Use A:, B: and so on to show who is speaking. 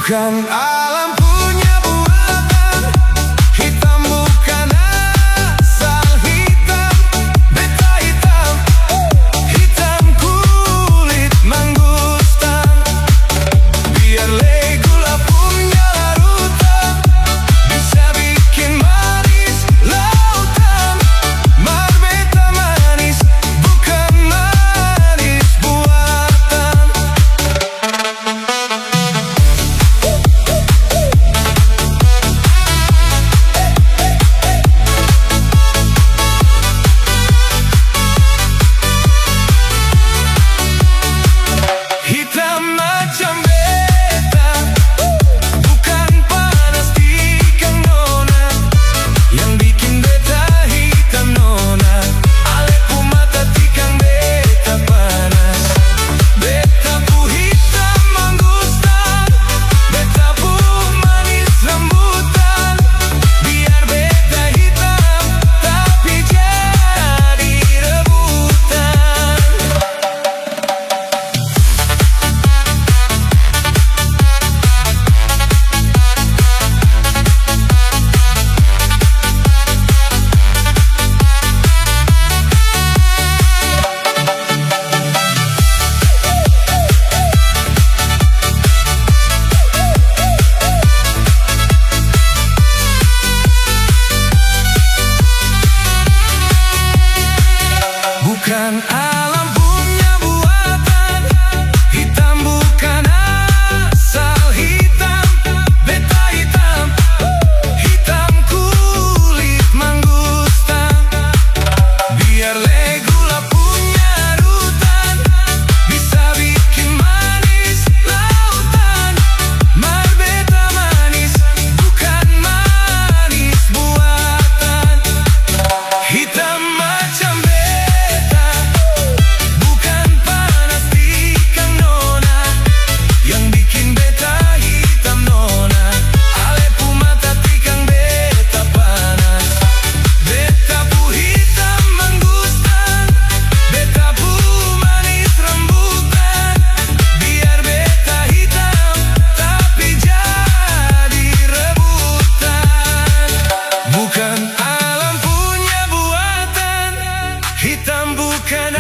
A: Bukan alam punya buatan, hitam bukan asal hitam. Beta hitam, hitam kulit mangustan. Biar gula punya larutan, bisa bikin manis lautan. Mar beta manis, bukan manis buatan. Hitam macam beta, bukan panas di kang nona. Yang bikin beta hitam nona, alepu mata tikang beta panas. Beta pu hitam mangustan, beta pu manis rambutan. Biar beta hitam, tapi jadi rebutan. Bukan alam punya buatan, hitam bukan asal hitam. Beta hitam, hitam kulit mangustan. Biar gula punya rutan, bisa bikin manis lautan. Mar beta manis, bukan manis buatan. Hitam macam beta, bukan panas di kang nona. Yang bikin beta hitam nona, alepu mata tikang beta panas. Beta pu hitam mangustan, beta pu manis rambutan. Biar beta hitam, tapi jadi rebutan. Bukan alam punya buatan, hitam bukan